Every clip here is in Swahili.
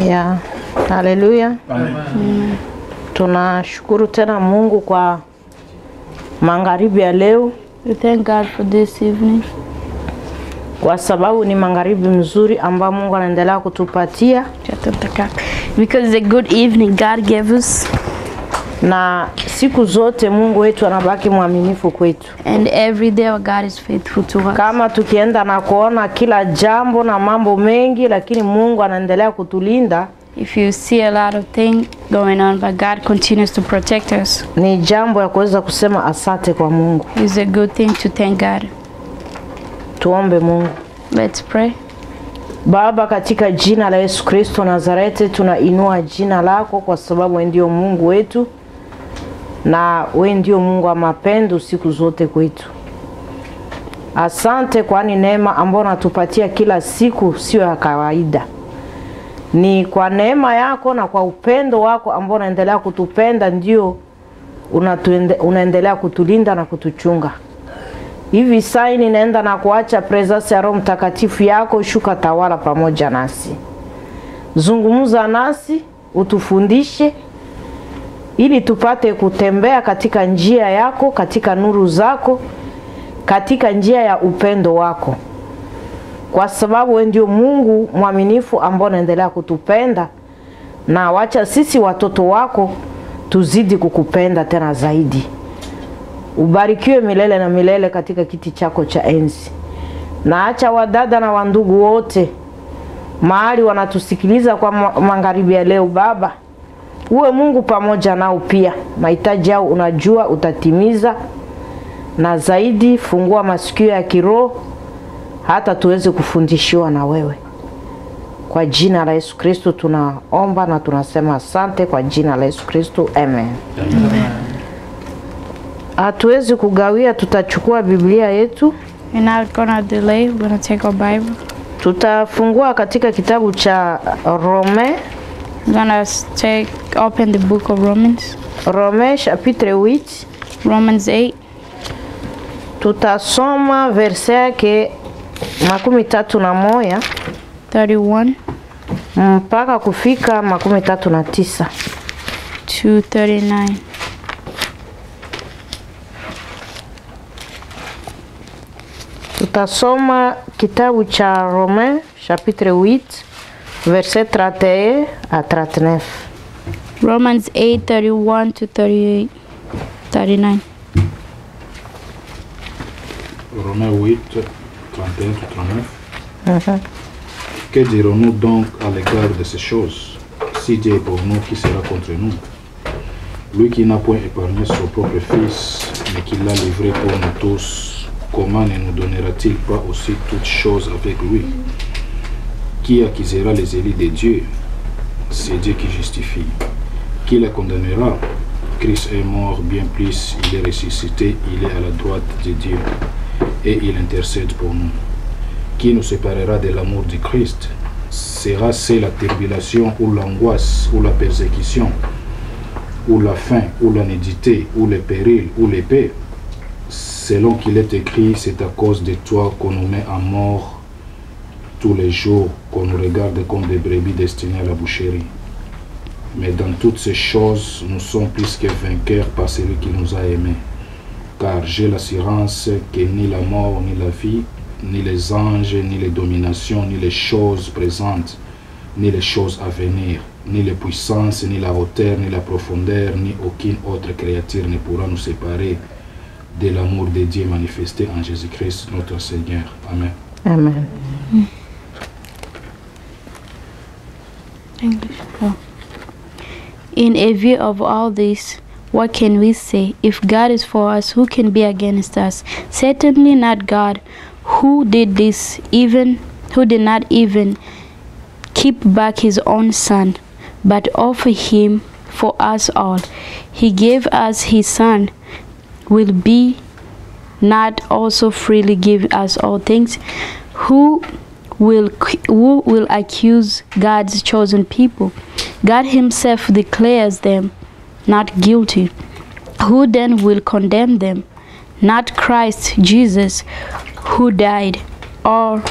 Yeah. Haleluya. Tunashukuru tena Mungu kwa magharibi ya leo. We thank God for this evening. Kwa sababu ni magharibi mzuri ambao Mungu anaendelea kutupatia. Because it's a good evening God gave us. Na siku zote Mungu wetu anabaki mwaminifu kwetu. And every day our God is faithful to us. Kama tukienda na kuona kila jambo na mambo mengi, lakini Mungu anaendelea kutulinda. If you see a lot of things going on, but God continues to protect us. Ni jambo ya kuweza kusema asante kwa Mungu. It's a good thing to thank God. Tuombe Mungu. Let's pray. Baba, katika jina la Yesu Kristo Nazareti, tunainua jina lako kwa sababu wewe ndio Mungu wetu. Na wewe ndio Mungu wa mapendo siku zote kwetu. Asante kwani neema ambayo unatupatia kila siku sio ya kawaida. Ni kwa neema yako na kwa upendo wako ambao unaendelea kutupenda ndio unaendelea kutulinda na kutuchunga. Hivi sasa ninaenda na kuacha presence ya Roho Mtakatifu yako shuka tawala pamoja nasi. Zungumza nasi, utufundishe ili tupate kutembea katika njia yako, katika nuru zako, katika njia ya upendo wako. Kwa sababu wewe ndio Mungu mwaminifu ambao unaendelea kutupenda, na wacha sisi watoto wako tuzidi kukupenda tena zaidi. Ubarikiwe milele na milele katika kiti chako cha enzi. Na acha wadada na wandugu wote mahali wanatusikiliza kwa magharibi ya leo Baba, uwe Mungu pamoja nao pia. Mahitaji yao unajua utatimiza, na zaidi fungua masikio ya kiroho hata tuweze kufundishiwa na wewe. Kwa jina la Yesu Kristo tunaomba na tunasema asante kwa jina la Yesu Kristo. Amen. Amen. Hatuwezi kugawia, tutachukua Biblia yetu. We're not gonna delay, we're gonna take our Bible. Tutafungua katika kitabu cha Rome. We're gonna open the book of Romans. Rome chapitre 8. Romans 8. Tutasoma verse yake 31 mpaka kufika 39 to 39. Tutasoma kitabu cha Romains chapitre 8 verset 31 à 39. Romans 8:31 to 39. Romains 8, 31 to 39. Que dirons-nous donc à l'égard de ces choses? Si Dieu est pour nous, qui sera contre nous? Lui qui n'a point épargné son propre Fils, mais qui l'a livré pour nous tous, comment ne nous donnera-t-il pas aussi toutes choses avec lui? Qui accusera les élus de Dieu? C'est Dieu qui justifie. Qui les condamnera? Christ est mort, bien plus, il est ressuscité, il est à la droite de Dieu, et il intercède pour nous. Qui nous séparera de l'amour de Christ? Sera-ce la tribulation, ou l'angoisse, ou la persécution, ou la faim, ou la nudité, ou le péril, ou l'épée? Selon qu'il est écrit, c'est à cause de toi qu'on nous met à mort tous les jours, qu'on nous regarde comme des brebis destinées à la boucherie. Mais dans toutes ces choses, nous sommes plus que vainqueurs par celui qui nous a aimés. Car j'ai l'assurance que ni la mort, ni la vie, ni les anges, ni les dominations, ni les choses présentes, ni les choses à venir, ni les puissances, ni la hauteur, ni la profondeur, ni aucune autre créature ne pourra nous séparer de l'amour de Dieu manifesté en Jésus-Christ notre Seigneur. Amen. Amen. English. Oh. In a view of all this, what can we say? If God is for us, who can be against us? Certainly not God, who did not even keep back his own Son, but offered him for us all. He gave us his Son. Will be not also freely give us all things? Who will accuse God's chosen people? God himself declares them not guilty. Who then will condemn them? Not Christ Jesus, who died, or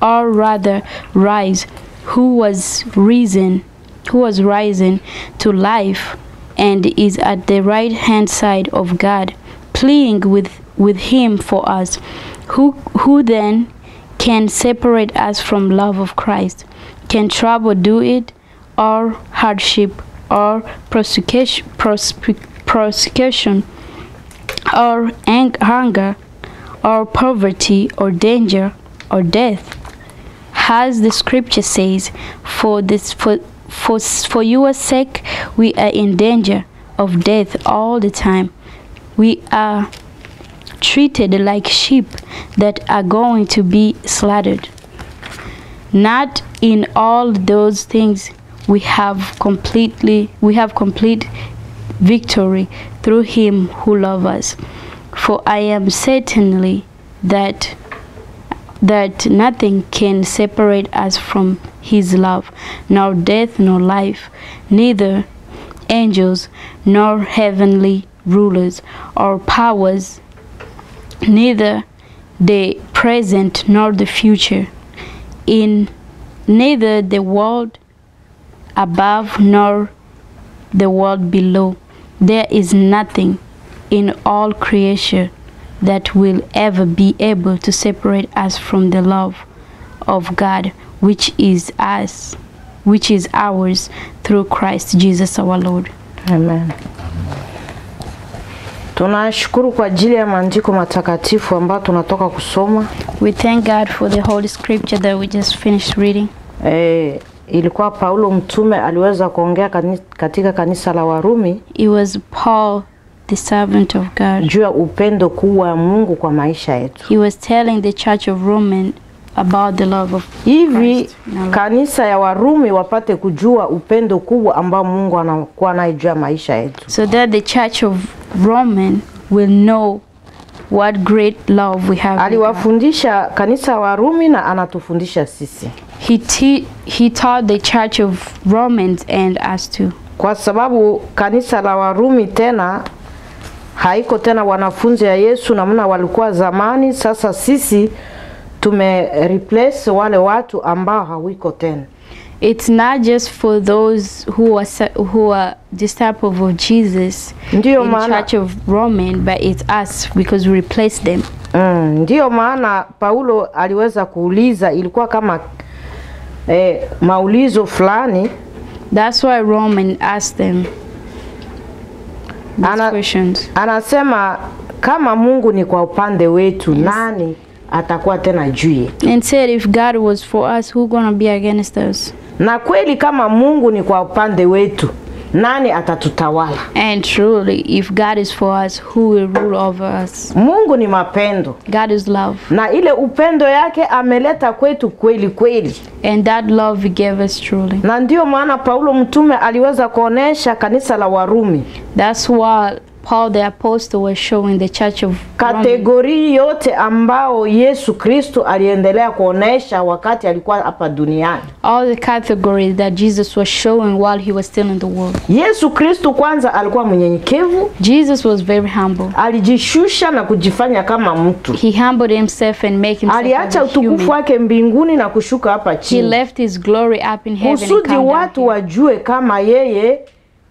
rather rise, who was rising to life and is at the right hand side of God, pleading with him for us. Who then can separate us from love of Christ? Can trouble do it, or hardship, or persecution, or hunger, or poverty, or danger, or death? As the scripture says, for your sake we are in danger of death all the time. We are treated like sheep that are going to be slaughtered. Not in all those things we have complete victory through him who loves us. For I am certainly that nothing can separate us from his love, nor death nor life, neither angels nor heavenly rulers or powers, neither the present nor the future, in neither the world above nor the world below. There is nothing in all creation that will ever be able to separate us from the love of God, which is ours through Christ Jesus our Lord. Amen. Tunashukuru kwa ajili ya maandiko matakatifu ambayo tunatoka kusoma. We thank God for the holy scripture that we just finished reading. Ilikuwa Paulo mtume aliweza kuongea katika kanisa la Warumi. It was Paul, the servant of God. Juu ya upendo kubwa wa Mungu kwa maisha yetu. He was telling the church of Rome about the love of hivi kanisa ya Warumi wapate kujua upendo kubwa ambao Mungu anakuwa nayo juu ya maisha yetu. So that the church of Rome will know what great love we have. Aliwafundisha kanisa ya Warumi na anatufundisha sisi. He taught the church of Romans and us too. Kwa sababu kanisa la Warumi tena haiko tena wanafunzi ya Yesu namna walikuwa zamani. Sasa sisi replace wale watu ambao hawiko tena. It's not just for those who are disciples of Jesus in the church of Rome, but it's us because we replace them. Ndio maana Paulo aliweza kuuliza, ilikuwa kama maulizo fulani. That's why Roman asked them these questions. Anasema kama Mungu ni kwa upande wetu, nani atakuwa tena juu? And said if God was for us, who gonna be against us? Na kweli kama Mungu ni kwa upande wetu, nani atatutawala? And truly, if God is for us, who will rule over us? Mungu ni mapendo. God is love. Na ile upendo yake ameleta kwetu kweli kweli. And that love he gave us truly. Na ndio maana Paulo mtume aliweza kuonesha kanisa la Warumi. That's why Paul the apostle was showing the church of kategori yote ambao Yesu Kristo aliendelea kuonesha wakati alikuwa hapa duniani. All the categories that Jesus was showing while he was still in the world. Yesu Kristo kwanza alikuwa mnyenyekevu. Jesus was very humble. Alijishusha na kujifanya kama mtu. He humbled himself and make himself aliacha utukufu wake mbinguni na kushuka hapa chini. He left his glory up in heaven and kusudi watu wajue kama yeye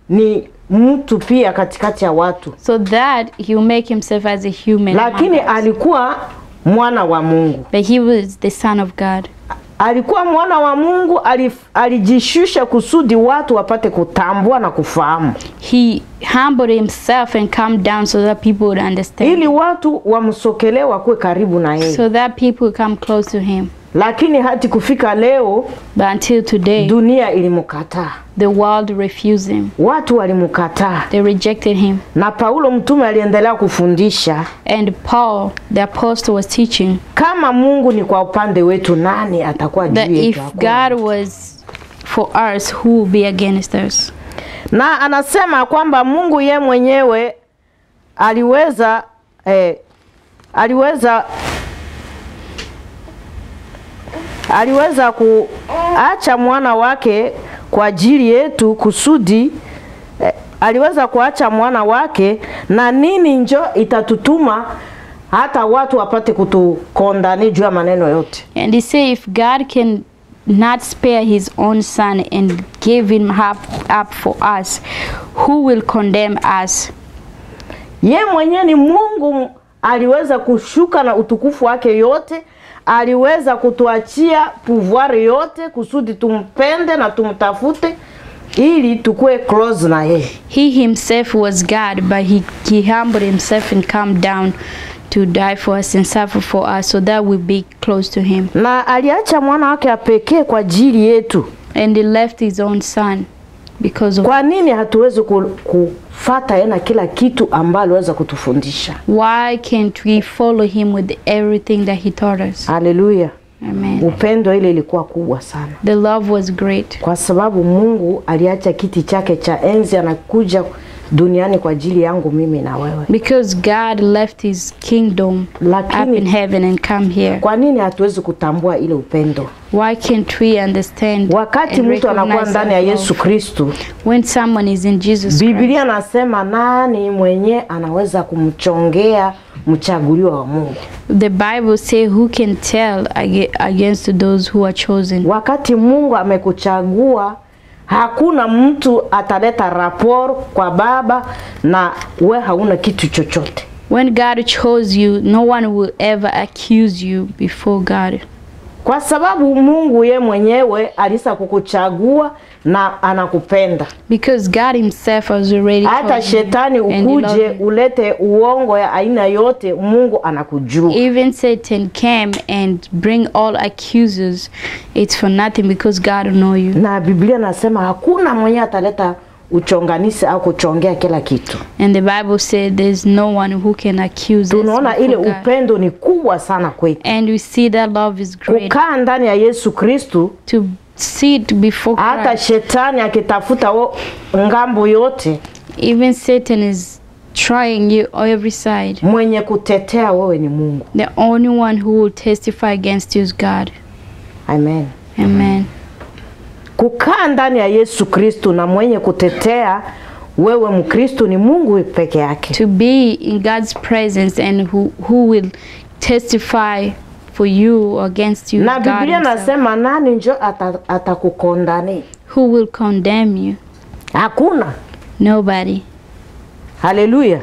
ni mtu pia katikati ya watu. So that he will make himself as a human. Lakini alikuwa mwana wa Mungu. But he was the son of God. Alikuwa mwana wa Mungu, alijishusha kusudi watu wapate kutambua na kufahamu. He humbled himself and calmed down so that people would understand. Ili watu wamsokelee wakuwe karibu na yeye. So that people come close to him. Lakini hadi kufika leo, but until today, dunia ilimkataa. The world refused him. Watu walimkataa. They rejected him. Na Paulo mtume aliendelea kufundisha. And Paul the apostle was teaching. Kama Mungu ni kwa upande wetu, nani atakuwa juu yetu? If God was for us, who will be against us? Na anasema kwamba Mungu ye mwenyewe aliweza kuacha mwana wake kwa ajili yetu kusudi aliweza kuacha mwana wake, na nini njo itatutuma hata watu wapate kutukondani juu ya maneno yote. And he say if God can not spare his own son and gave him up for us, who will condemn us? Ye mwenyewe ni Mungu, aliweza kushuka na utukufu wake yote, aliweza kutuachia pouvoir yote kusudi tumpende na tumtafute ili tukue close na yeye. He himself was God, but he humbled himself and come down to die for us and suffer for us so that we be close to him. Na aliacha mwana wake apekee kwa ajili yetu. And he left his own son because of. Kwa nini hatuwezi kufuata yeye na kila kitu ambalo aliweza kutufundisha? Why can't we follow him with everything that he taught us? Hallelujah. Amen. Upendo ile ilikuwa kubwa sana. The love was great. Kwa sababu Mungu aliacha kiti chake cha enzi anakuja duniani kwa ajili yangu mimi na wewe. Because God left his kingdom up in heaven and come here. Kwa nini hatuwezi kutambua ile upendo? Why can't we understand? Wakati mtu anakuwa ndani ya Yesu Kristo, when someone is in Jesus Christ, Biblia nasema nani mwenye anaweza kumchongea mchaguliwa wa Mungu? The Bible say who can tell against those who are chosen? Wakati Mungu amekuchagua, hakuna mtu ataleta rapport kwa Baba na we hauna kitu chochote. When God chose you, no one will ever accuse you before God. Kwa sababu Mungu ye mwenyewe alisa kukuchagua na anakupenda. Because God himself has already. Hata shetani ukuje ulete uongo ya aina yote, Mungu anakujua. Even Satan came and bring all accusers, it's for nothing because God know you. Na Biblia nasema hakuna mwenye ataleta uchonganisi au kuchongea kila kitu. And the Bible said there's no one who can accuse us. Tunaona ile upendo ni kubwa sana kwetu. And we see that love is great. Kukaa ndani ya Yesu Kristo, to sit before Christ. Hata shetani akitafuta ngambo yote, even Satan is trying you on every side. Mwenye kutetea wewe ni Mungu. The only one who will testify against you is God. Amen. Amen. Kukaa ndani ya Yesu Kristo na mwenye kutetea wewe Mkristo ni Mungu peke yake. To be in God's presence and who will testify for you against you. Na Biblia nasema nani njo atakukondani? Who will condemn you? Hakuna. Nobody. Hallelujah.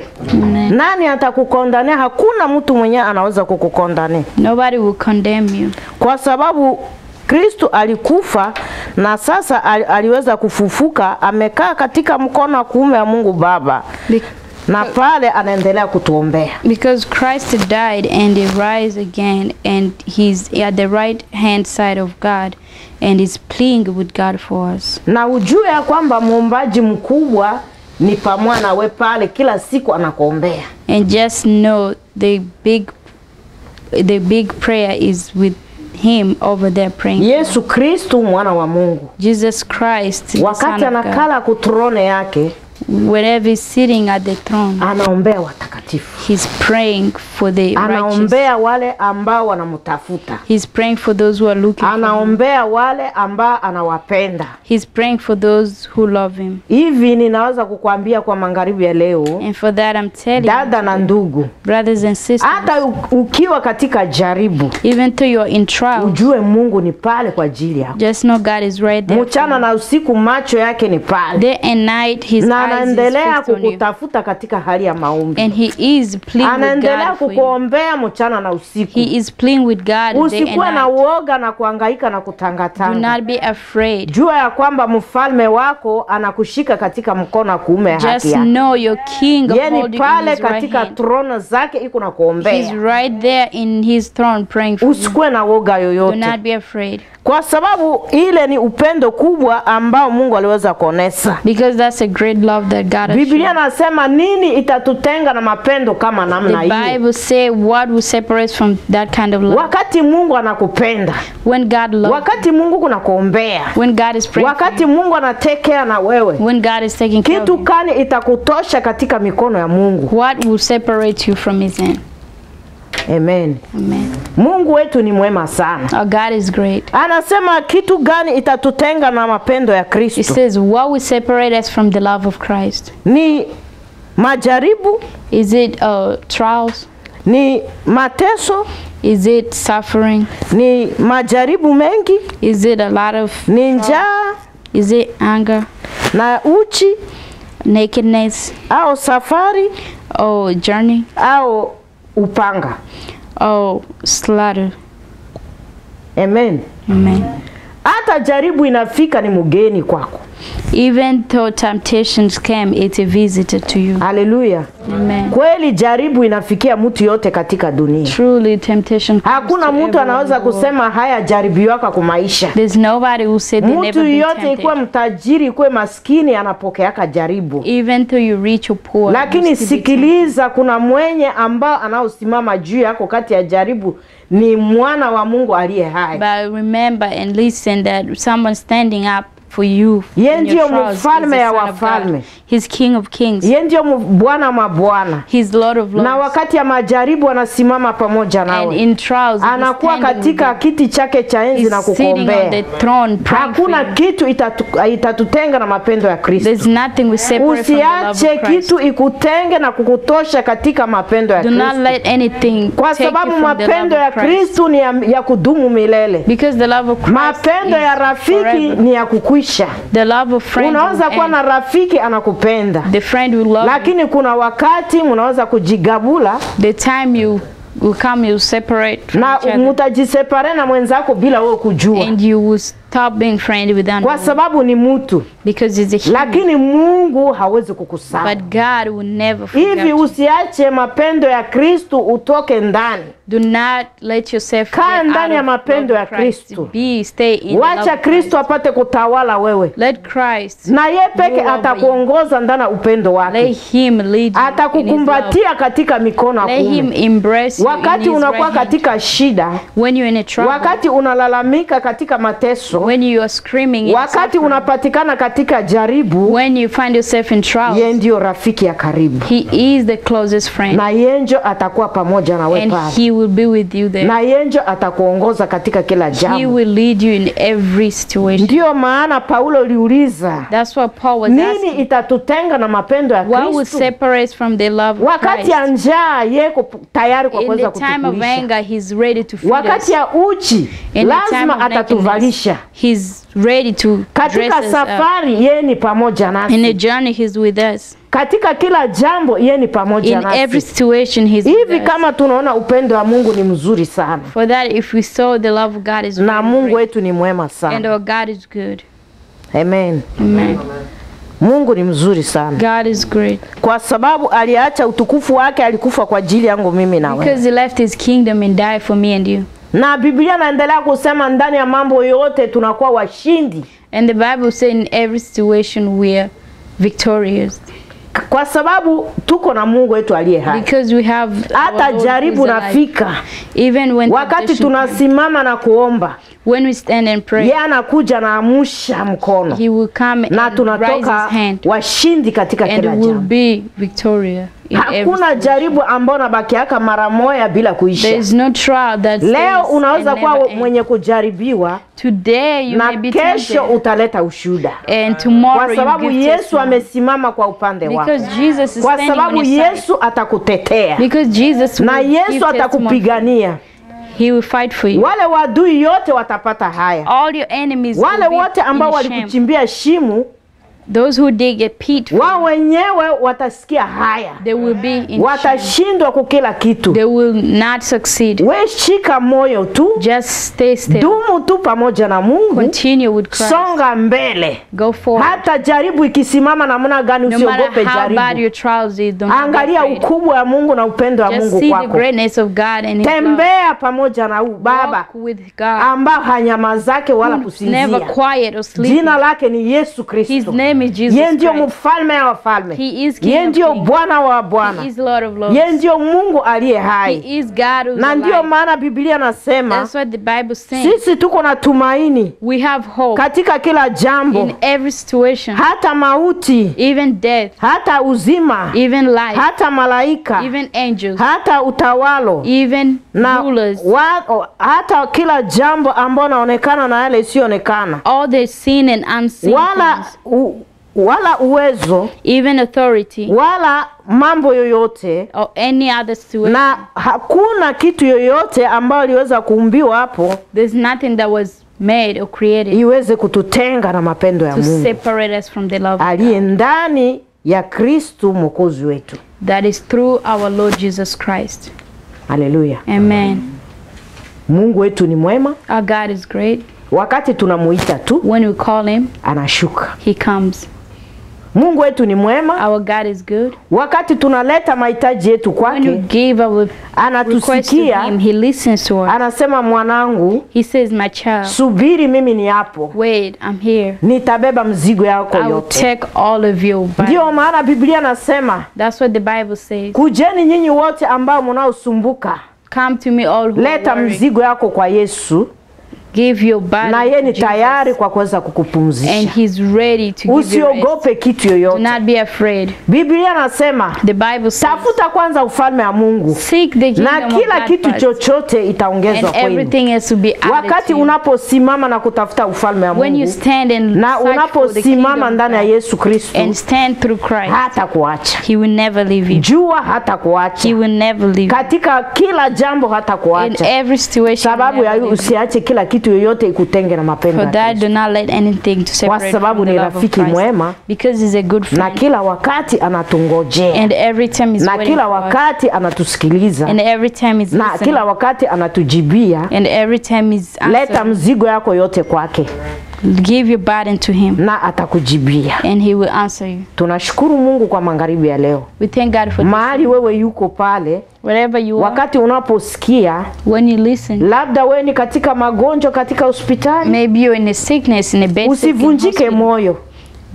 Nani atakukondani? Hakuna mtu mwenye anaweza kukukondani. Nobody will condemn you. Kwa sababu Kristo alikufa na sasa aliweza kufufuka, amekaa katika mkono wa kuume wa Mungu Baba. Na pale anaendelea kutuombea. Because Christ died and he rise again and he's at the right hand side of God and is pleading with God for us. Na ujue ya kwamba muombaji mkubwa ni pamoja na wewe pale kila siku anakuombea. And just know the big prayer is with him over there praying. Yesu Kristo mwana wa Mungu. Jesus Christ. Wakati anakala kutrone yake, whenever he's sitting at the throne, anaombea watakatifu. He's praying for the righteous. Anaombea wale ambao wanamtafuta. He's praying for those who are looking for him. Anaombea wale ambao anawapenda. He's praying for those who love him. Hivi ninaweza kukuambia kwa magharibi ya leo, and for that I'm telling dada na ndugu, brothers and sisters, hata ukiwa katika jaribu, even though you're in trial, ujue Mungu ni pale kwa ajili yako. Just know God is right there. Mchana na usiku macho yake ni pale. Day and night his eyes anaendelea kukutafuta katika hali ya maombi. And he is pleading with God. Anaendelea kukuombea mchana na usiku. He is pleading with God day and night. Usikuwe na uoga na kuhangaika na kutangatanga. Do not be afraid. Jua ya kwamba mfalme wako anakushika katika mkono wa kuume haki yake. Just know your king of holding his pale right katika hand. throne zake iko na kuombea. He's right there in his throne praying for you. Usikuwe na uoga yoyote. Do not be afraid. Kwa sababu ile ni upendo kubwa ambao Mungu aliweza kuonesha. Because that's a great love that God has. Biblia nasema nini itatutenga na mapendo kama namna hiyo? The Bible say what will separate us from that kind of love. Wakati Mungu anakupenda. When God loves. Wakati Mungu kunakuombea. When God is praying. Wakati Mungu anatake care na wewe. When God is taking care of you. Kitu kani itakutosha katika mikono ya Mungu? What will separate you from his hand? Amen. Amen. Mungu wetu ni mwema sana. Our God is great. Anasema kitu gani itatutenga na mapendo ya Kristo? He says what will separate us from the love of Christ? Ni majaribu? Is it trials? Ni mateso? Is it suffering? Ni majaribu mengi? Is it a lot of Ni njaa? Is it anger? Na uchi? Nakedness? Au safari? Or journey? Au upanga? Or slaughter? Amen. Amen. Hata jaribu inafika ni mgeni kwako. Even though temptations came, it's a visitor to you. Hallelujah. Amen. Kweli jaribu inafikia mtu yote katika dunia. Truly, temptation comes Hakuna to mtu everyone anaweza in the world. kusema haya jaribiwaka kwa maisha. There's nobody who said they never Mtu been yote ikuwe tempted. mtajiri ikuwe maskini anapokeaka jaribu. Even though you rich or poor. Lakini you still be sikiliza, kuna mwenye ambao anaosimama juu yako kati ya jaribu ni mwana wa Mungu aliye hai. But remember and listen that someone standing up for you Yeye in ndio your trials is mfalme the ya Son of wafalme. God. He's King of Kings. Yeye ndio Bwana mabwana. He's Lord of Lords. Na wakati ya majaribu anasimama pamoja And nawe. in trials, he's Anakuwa standing katika with you. kiti chake cha enzi na He's sitting on kukuombea. the throne praying for Hakuna you. kitu itatutenga na mapendo ya Kristo. There's nothing we separate from the love Usiache of Christ. kitu ikutenge na kukutosha katika mapendo ya Do not Kristo. let anything Kwa take you sababu from the mapendo love ya of Christ. Kristo ni ya kudumu milele. Because the love of Christ Mapendo is ya rafiki forever. ni ya kukwisha. The love of friends Unaweza will kuwa end. na rafiki anakupenda, The friend will love you. lakini kuna wakati mnaweza kujigabula The time you will come, you separate from na each other. mtajisepare na mwenzako bila wewe kujua, And you will stop being friend with kwa another. sababu ni mtu, Because it's a human. lakini Mungu hawezi kukusahau. But God will never forget Hivi you. usiache mapendo ya Kristo utoke ndani. Do not let yourself Kaa get ndani ya out of mapendo love ya of Christ. Kristo. Stay in the love Wacha of Kristo Christ. apate kutawala wewe, Let Christ, na yeye peke rule over atakuongoza ndani ya upendo let wake. him lead you in his love. Atakukumbatia katika mikono ya Let him kuume. embrace you in Wakati his unakuwa right hand. katika shida, When you're in a trouble, wakati unalalamika katika mateso, when you are screaming in wakati suffering, unapatikana katika jaribu, when you find yourself in trials, yeye ndio rafiki ya karibu, he is the closest friend. na yeye ndio atakuwa pamoja na wewe And pale, he will be with you there. na yeye ndio atakuongoza katika kila He jambo. will lead you in every situation. Ndio maana Paulo aliuliza, That's what Paul was nini asking. itatutenga na mapendo ya What will Kristo? separate us from the love of Wakati Christ? ya njaa yeko tayari kwa In kuweza the time of kutukulisha. anger, he's ready to feed Wakati us. ya uchi In the time lazima of atatuvalisha. nakedness, he's ready to dress Katika us up. safari yeye ni pamoja In a nasi. journey, he's with us. Katika kila jambo yeye ni pamoja In every nasi. situation, he's Hivi with us. kama tunaona upendo wa Mungu ni mzuri sana, For that, if we saw the love of God is na very Mungu great, wetu ni mwema and sana. our God is good. Amen. Amen. Mungu ni mzuri sana, God is great. kwa sababu aliacha utukufu wake, alikufa kwa ajili yangu mimi na wewe. Because he left his kingdom and died for me and you. Na Biblia inaendelea kusema ndani ya mambo yote tunakuwa washindi, And the Bible says in every situation we are victorious. kwa sababu tuko na Mungu wetu aliye hai. Because we have our Hata Lord jaribu who is alive. nafika, Even when wakati temptation comes, tunasimama na kuomba, when we stand and pray, yeye anakuja na amusha mkono, he will come na and raise his tunatoka hand, washindi katika and kila will jambo. be victorious in every Hakuna situation. jaribu ambao nabakiaka mara moja bila There kuisha. is no trial that Leo stays unaweza and kuwa never ends. mwenye kujaribiwa, Today you may na be kesho tempted, utaleta ushuhuda, and tomorrow kwa you sababu give Yesu testimony. amesimama kwa upande wako, Because Jesus is kwa standing on sababu your side. Yesu atakutetea Because Jesus na will give Yesu testimony. atakupigania. He will fight for you. Wale wadui yote watapata haya, All your enemies wale will wote be ambao in shame. walikuchimbia shimu, Those who dig a pit, wao wenyewe watasikia haya, they will be in shame. watashindwa kwa kila kitu. They will not succeed. We shika moyo tu, Just stay still. dumu tu pamoja na Mungu, Continue with Christ. songa mbele. Go forward. Hata jaribu ikisimama namna gani, No usiogope matter how bad jaribu. your trials is, don't be Angalia afraid. ukubwa wa Mungu na upendo wa Just Mungu see the kwako. greatness of God and His love. Tembea pamoja na huyu Baba Walk with God. ambao hanyamazake wala Who's never kusinzia. quiet or sleeping. Jina lake ni Yesu His Kristo. name is Jesus Yeye ndio Christ. mfalme wa wafalme. He is King Yeye of ndio kings. Bwana wa Bwana. He is Lord of lords. Yeye ndio Mungu aliye hai. He is God who's Na ndio alive. maana Biblia nasema That's what the Bible says. sisi tuko na tumaini We have hope katika kila jambo, in every situation, hata mauti, even death, hata uzima, even life, hata malaika, even angels, hata utawalo even na rulers, hata kila jambo ambalo naonekana na yale isiyoonekana, all the seen and unseen wala things. wala uwezo, even authority, wala mambo yoyote, or any other situation. na hakuna kitu yoyote ambayo liweza kuumbiwa hapo There's nothing that was made or created iweze kututenga na mapendo ya to Mungu separate us from the love of aliye God. ndani ya Kristo Mwokozi wetu. That is through our Lord Jesus Christ. Haleluya. Amen. Mungu wetu ni mwema. Our God is great. Wakati tunamuita tu When we call him, anashuka. he comes. Mungu wetu ni mwema. Our God is good. Wakati tunaleta mahitaji yetu When we kwake, give our request to anatusikia, him, he listens to us. anasema mwanangu, He says, my child, subiri mimi ni hapo. wait, I'm here. Nitabeba mzigo yako I will yote. take all of your burden. Ndio maana Biblia nasema, That's what the Bible says. kujeni nyinyi wote ambao mnaosumbuka, Come to me all who leta are worried. mzigo yako kwa Yesu, Give your burden na yeye to ni tayari Jesus. kwa kuweza And kukupumzisha. he's ready to give you rest. Usiogope kitu Do yoyote. not be afraid. Biblia nasema, The Bible says, tafuta kwanza ufalme wa Mungu seek the na kingdom of kila God kitu first, chochote itaongezwa and kwenu. everything else will be added Wakati to you. unaposimama na kutafuta ufalme wa When you Mungu stand and na search for the unaposimama kingdom ndani ya of God Yesu Kristo, and stand through Christ, hata kuacha. he will never leave you. Jua hata kuacha. He will never leave you. Katika kila jambo hata In kuacha. every situation, he will Sababu ya never leave you. usiache kila kitu yoyote ikutenge na mapendo For ya that, Kristo. do not let anything to separate sababu from the ni love of rafiki Christ. mwema, Because he's a good na friend. kila wakati anatungojea, And every time he's na waiting kila for us. wakati anatusikiliza, And every time he's na listening. kila wakati anatujibia. And every time he's Leta answering. mzigo yako yote kwake Give your burden to him. na atakujibia. And he will answer you. Tunashukuru Mungu kwa magharibi ya leo. We thank God for this. Mahali wewe yuko pale, Wherever you are, wakati unaposikia, when you listen, labda wewe ni katika magonjwa katika hospitali, maybe you're in a sickness, in a bed, sick in usivunjike hospital. moyo.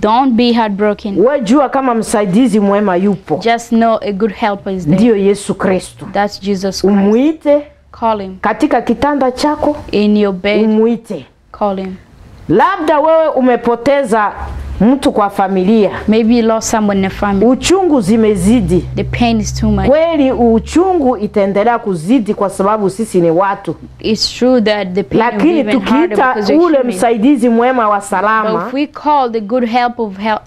Don't be heartbroken. Wewe jua kama msaidizi mwema yupo, Just know a good helper is there. ndiyo Yesu Kristo. That's Jesus Christ. Umuite Call him. katika kitanda chako, In your bed, umuite. call him. Labda wewe umepoteza mtu kwa familia, Maybe you lost someone in the family. uchungu zimezidi. The pain is too much. Kweli uchungu itaendelea kuzidi kwa sababu sisi ni watu, It's true that the pain will be lakini even harder tukiita because you're ule human. msaidizi mwema wa But salama, if we call the good help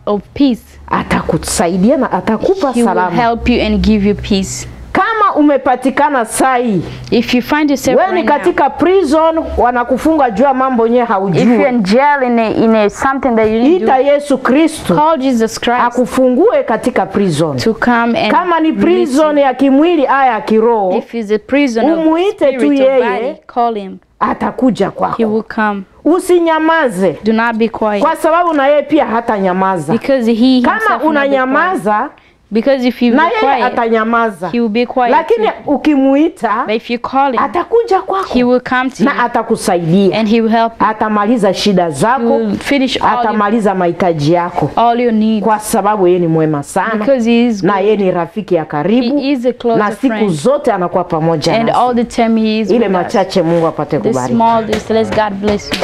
of peace, atakusaidia na atakupa he will salama. help you and give you peace. Kama umepatikana sai, If you find yourself wewe ni right now, katika prison, wanakufunga jua mambo yenyewe if you're haujui, in jail in a something that you didn't ita do, Yesu Kristo call Jesus Christ akufungue katika prison. to come and Kama ni release prison you. ya kimwili aya ya kiroho, If he's a prison of umuite tu spirit or yeye, body, call him. atakuja He kwako. will come. Usinyamaze, Do not be quiet. kwa sababu na yeye pia hata nyamaza. Because he himself Kama will not be quiet. unanyamaza, Because if you na be yeye quiet, atanyamaza. he will be quiet Lakini too. ukimuita, But if you call him, atakuja he kwako will come to na you atakusaidia. and he will help you. Atamaliza shida He zako, will finish atamaliza mahitaji yako, all your needs. kwa sababu yeye ni mwema sana, Because he is na good. yeye ni rafiki ya karibu, He is a closer na siku friend. zote anakuwa pamoja And nasi. all the time he is Ile with us. machache Mungu apate The kubariki. small distance, God bless you.